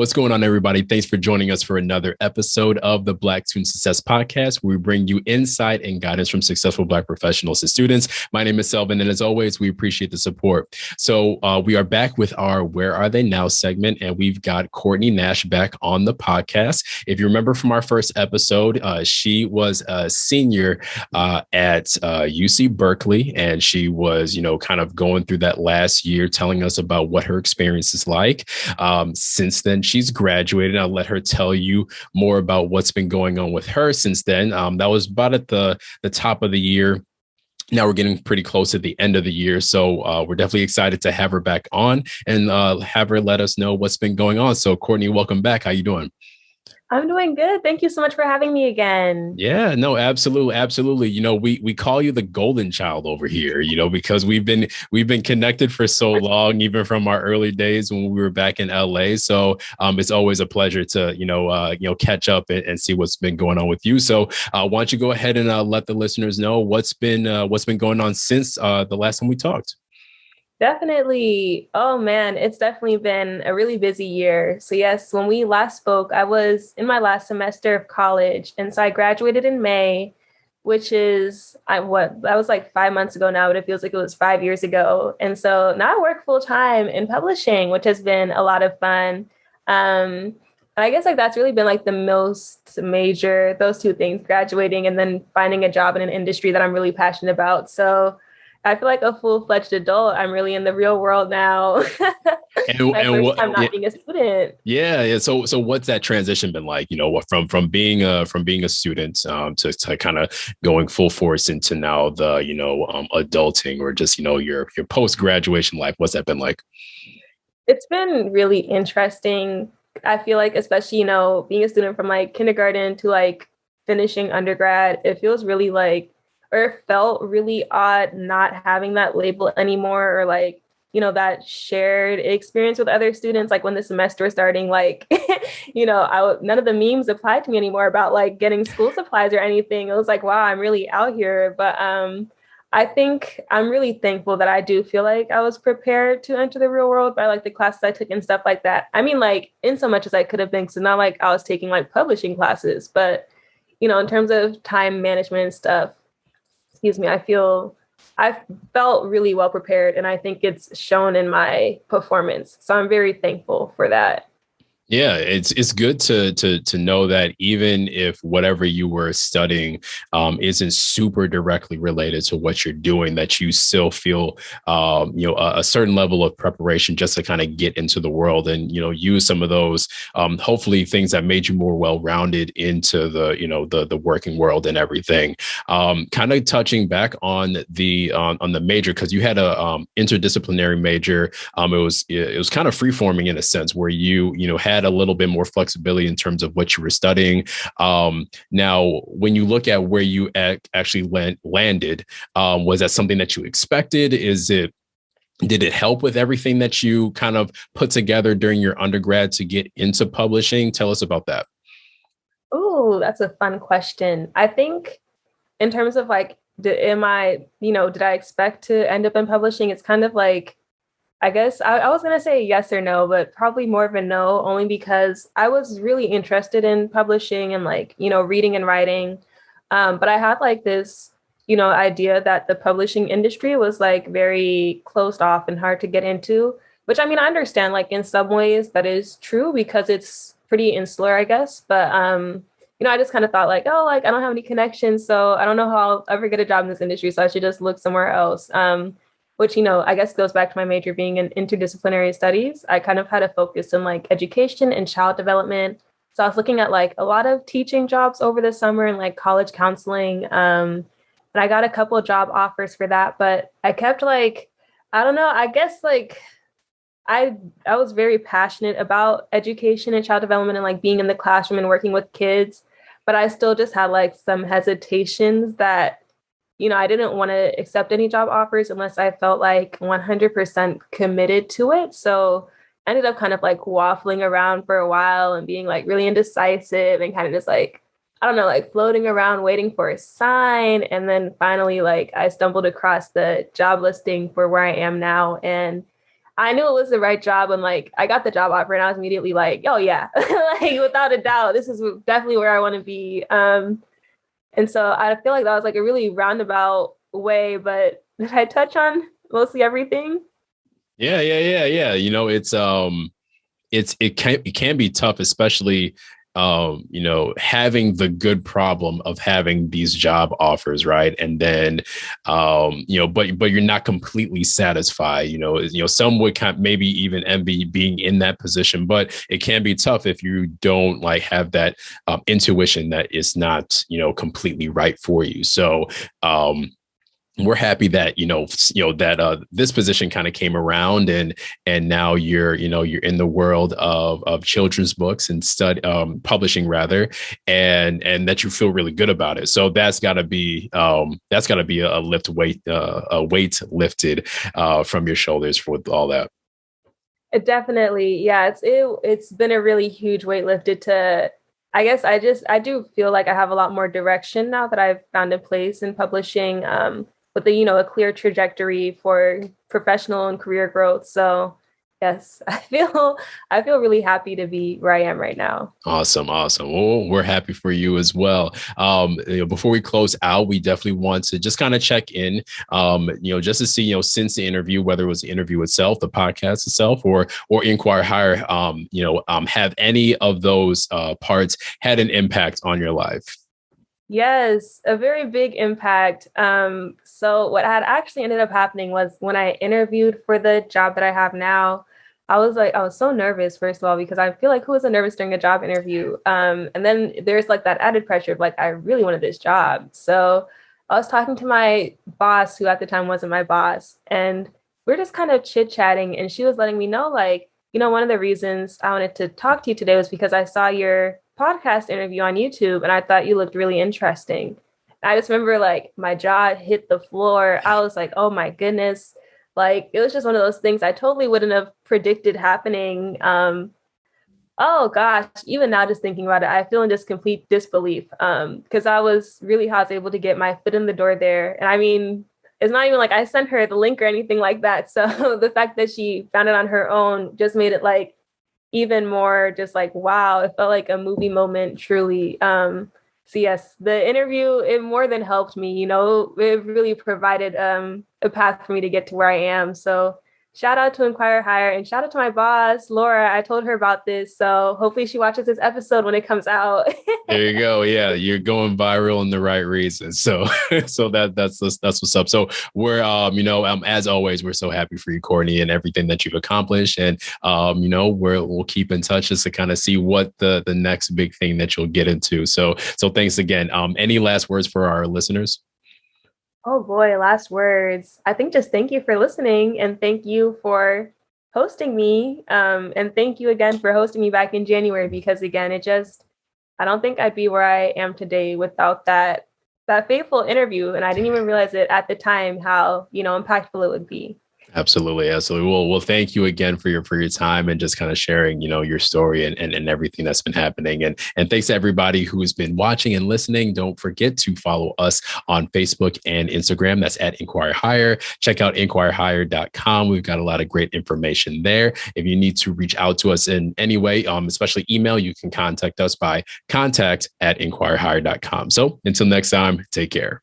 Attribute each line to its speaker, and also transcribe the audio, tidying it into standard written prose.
Speaker 1: What's going on, everybody? Thanks for joining us for another episode of the Black Student Success Podcast, where we bring you insight and guidance from successful Black professionals and students. My name is Selvin, and as always, we appreciate the support. So we are back with our Where Are They Now segment, and we've got Kortney Nash back on the podcast. If you remember from our first episode, she was a senior at UC Berkeley, and she was, kind of going through that last year, telling us about what her experience is like. Since then, she's graduated. I'll let her tell you more about what's been going on with her since then. That was about at the top of the year. Now we're getting pretty close to the end of the year. So we're definitely excited to have her back on and have her let us know what's been going on. So Kortney, welcome back. How you doing?
Speaker 2: I'm doing good. Thank you so much for having me again.
Speaker 1: Yeah, no, absolutely. Absolutely. We call you the golden child over here, because we've been connected for so long, even from our early days when we were back in LA. So it's always a pleasure to, catch up and see what's been going on with you. So why don't you go ahead and let the listeners know what's been going on since the last time we talked?
Speaker 2: Definitely. Oh man, it's definitely been a really busy year. So yes, when we last spoke, I was in my last semester of college. And so I graduated in May, which is that was like 5 months ago now, but it feels like it was 5 years ago. And so now I work full time in publishing, which has been a lot of fun. And I guess that's really been the most major, those two things, graduating and then finding a job in an industry that I'm really passionate about. So I feel like a full-fledged adult. I'm really in the real world now. My first time not being a student.
Speaker 1: Yeah. So what's that transition been like? From being a student to kind of going full force into now the adulting, or just your post graduation life. What's that been like?
Speaker 2: It's been really interesting. I feel like, especially being a student from kindergarten to finishing undergrad, it feels really or it felt really odd not having that label anymore, or that shared experience with other students. When the semester was starting, none of the memes applied to me anymore about getting school supplies or anything. It was wow, I'm really out here. But I think I'm really thankful that I do feel like I was prepared to enter the real world by the classes I took and stuff like that. I mean, in so much as I could have been, so not I was taking publishing classes, but in terms of time management and stuff, I felt really well prepared, and I think it's shown in my performance. So I'm very thankful for that.
Speaker 1: Yeah, it's good to know that even if whatever you were studying isn't super directly related to what you're doing, that you still feel a certain level of preparation just to kind of get into the world and use some of those hopefully things that made you more well-rounded into the working world and everything. Kind of touching back on the major, because you had a interdisciplinary major. It was kind of free-forming in a sense, where you had a little bit more flexibility in terms of what you were studying. Now, when you look at where you actually landed, was that something that you expected? Did it help with everything that you kind of put together during your undergrad to get into publishing? Tell us about that.
Speaker 2: Oh, that's a fun question. I think in terms of did I expect to end up in publishing? It's kind of I guess I was going to say yes or no, but probably more of a no, only because I was really interested in publishing and reading and writing. But I had this, idea that the publishing industry was very closed off and hard to get into, which I understand in some ways that is true because it's pretty insular, I guess. But, I just kind of thought I don't have any connections, so I don't know how I'll ever get a job in this industry. So I should just look somewhere else. Which, I guess goes back to my major being in interdisciplinary studies. I kind of had a focus in education and child development. So I was looking at a lot of teaching jobs over the summer and college counseling. And I got a couple of job offers for that, but I kept I don't know, I guess I was very passionate about education and child development and being in the classroom and working with kids, but I still just had some hesitations that I didn't want to accept any job offers unless I felt 100% committed to it. So I ended up kind of waffling around for a while and being really indecisive and kind of just I don't know, floating around waiting for a sign. And then finally, I stumbled across the job listing for where I am now. And I knew it was the right job, and like I got the job offer, and I was immediately like, oh yeah, like without a doubt, this is definitely where I want to be. And so I feel like that was like a really roundabout way, but did I touch on mostly everything?
Speaker 1: Yeah. It can be tough, especially having the good problem of having these job offers, right? And then but you're not completely satisfied. Some would maybe even envy being in that position, but it can be tough if you don't like have that intuition that it's not completely right for you. So we're happy that this position kind of came around, and now you're in the world of children's books and publishing rather, and that you feel really good about it. So that's got to be a weight lifted from your shoulders with all that.
Speaker 2: It definitely, yeah, it's been a really huge weight lifted to. I guess I do feel like I have a lot more direction now that I've found in place in publishing. With a clear trajectory for professional and career growth. So yes, I feel really happy to be where I am right now.
Speaker 1: Awesome. Well, we're happy for you as well. Before we close out, we definitely want to just kind of check in, just to see, since the interview, whether it was the interview itself, the podcast itself, or Inquire Higher, have any of those parts had an impact on your life?
Speaker 2: Yes, a very big impact. So what had actually ended up happening was when I interviewed for the job that I have now, I was so nervous, first of all, because I feel like who isn't nervous during a job interview? And then there's like that added pressure of like, I really wanted this job. So I was talking to my boss, who at the time wasn't my boss, and we're just kind of chit-chatting, and she was letting me know, like, one of the reasons I wanted to talk to you today was because I saw your podcast interview on YouTube and I thought you looked really interesting. I just remember like my jaw hit the floor. I was like, oh my goodness. Like it was just one of those things I totally wouldn't have predicted happening. Oh gosh, even now just thinking about it, I feel in just complete disbelief. Because I was able to get my foot in the door there. And I mean, it's not even like I sent her the link or anything like that. So the fact that she found it on her own just made it like even more just like, wow, it felt like a movie moment, truly. So yes, the interview, it more than helped me, it really provided a path for me to get to where I am. So shout out to Inquire Higher and shout out to my boss, Laura. I told her about this. So hopefully she watches this episode when it comes out.
Speaker 1: There you go. Yeah, you're going viral in the right reasons. So that's what's up. So we're as always, we're so happy for you, Kortney, and everything that you've accomplished. And we'll keep in touch just to kind of see what the next big thing that you'll get into. So thanks again. Any last words for our listeners?
Speaker 2: Oh boy, last words. I think just thank you for listening and thank you for hosting me. And thank you again for hosting me back in January, because again, I don't think I'd be where I am today without that faithful interview. And I didn't even realize it at the time how, impactful it would be.
Speaker 1: Absolutely. Well, thank you again for your time and just kind of sharing, your story and everything that's been happening. And thanks to everybody who has been watching and listening. Don't forget to follow us on Facebook and Instagram. That's at Inquire Higher. Check out inquirehigher.com. We've got a lot of great information there. If you need to reach out to us in any way, especially email, you can contact us by contact@inquirehigher.com. So until next time, take care.